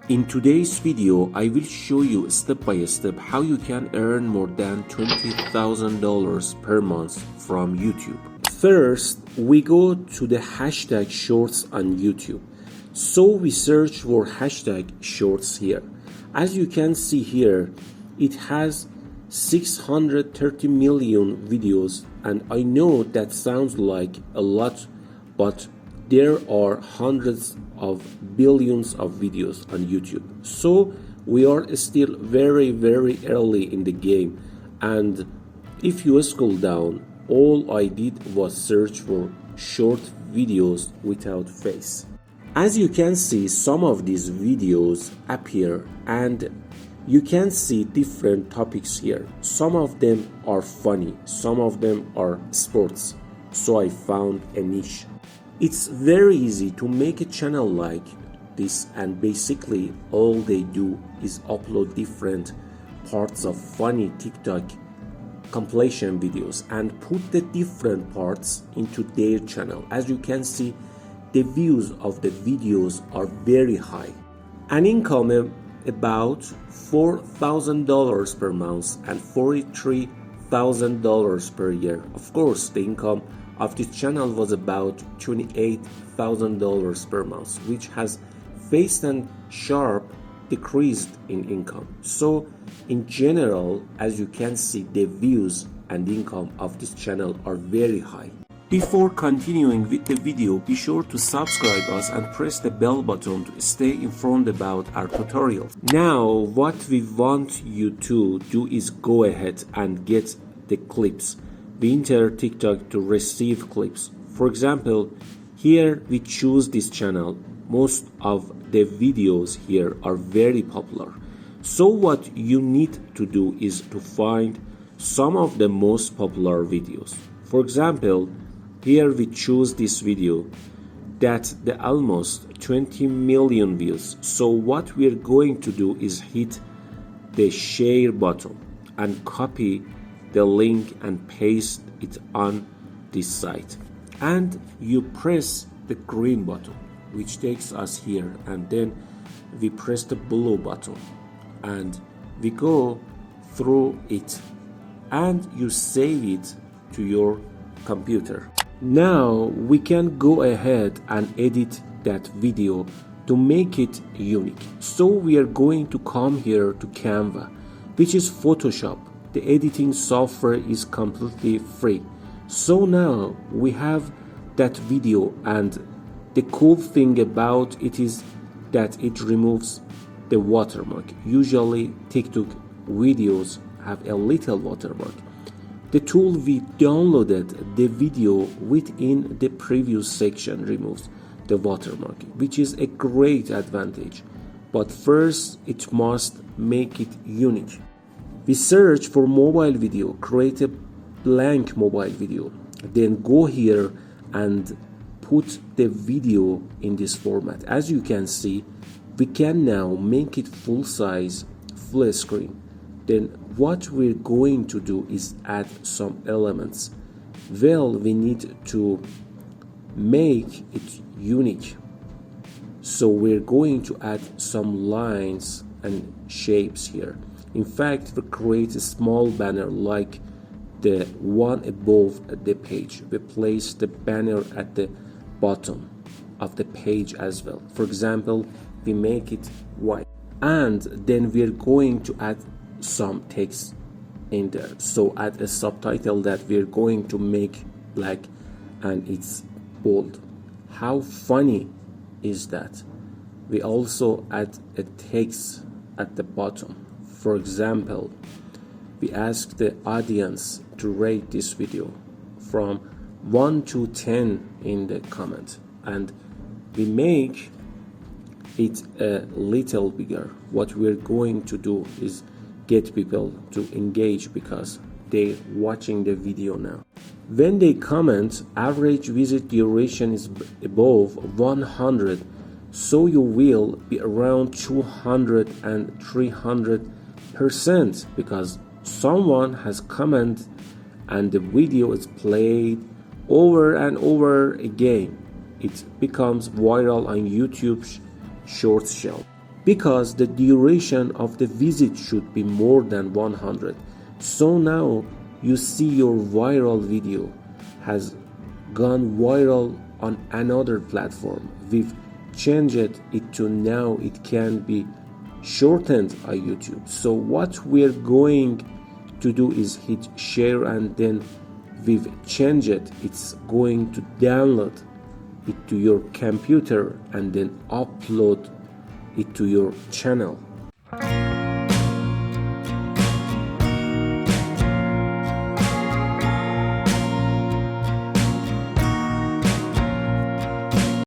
In today's video, I will show you step by step how you can earn more than $20,000 per month from YouTube. First, we go to the hashtag shorts on YouTube. So we search for hashtag shorts here. As you can see here, it has 630 million videos, and I know that sounds like a lot, but there are hundreds of billions of videos on YouTube. So we are still very early in the game, and if you scroll down, all I did was search for short videos without face. As you can see, some of these videos appear and you can see different topics here. Some of them are funny, some of them are sports. So I found a niche. It's very easy to make a channel like this, and basically all they do is upload different parts of funny TikTok compilation videos and put the different parts into their channel. As you can see, the views of the videos are very high. An income about $4,000 per month and $43,000 per year. Of course, the income of this channel was about $28,000 per month, which has faced a sharp decrease in income. So in general, as you can see, the views and income of this channel are very high. Before continuing with the video, be sure to subscribe us and press the bell button to stay informed about our tutorials. Now what we want you to do is go ahead and get the clips. We enter TikTok to receive clips. For example, here we choose this channel. Most of the videos here are very popular. So what you need to do is to find some of the most popular videos. For example, here we choose this video that the almost 20 million views. So what we are going to do is hit the share button and copy the link and paste it on this site, and you press the green button which takes us here, and then we press the blue button and we go through it and you save it to your computer. Now we can go ahead and edit that video to make it unique. So we are going to come here to Canva, which is Photoshop. The editing software is completely free. So now we have that video, and the cool thing about it is that it removes the watermark. Usually TikTok videos have a little watermark. The tool we downloaded the video within the preview section removes the watermark, which is a great advantage. But first it must make it unique. We search for mobile video, create a blank mobile video, then go here and put the video in this format. As you can see, we can now make it full size, full screen. Then what we're going to do is add some elements. Well, we need to make it unique. So we're going to add some lines and shapes here. In fact, we create a small banner like the one above the page. We place the banner at the bottom of the page as well. For example, we make it white, and then we're going to add some text in there. So add a subtitle that we're going to make black and it's bold. How funny is that? We also add a text at the bottom. For example, we ask the audience to rate this video from 1 to 10 in the comment, and we make it a little bigger. What we're going to do is get people to engage because they're watching the video now. When they comment, average visit duration is above 100, so you will be around 200 and 300% because someone has commented and the video is played over and over again. It becomes viral on YouTube Shorts shelf. because the duration of the visit should be more than 100. So now you see your viral video has gone viral on another platform. We've changed it to now it can be shortened on YouTube. So what we're going to do is hit share, and then we've changed it. It's going to download it to your computer and then upload it to your channel.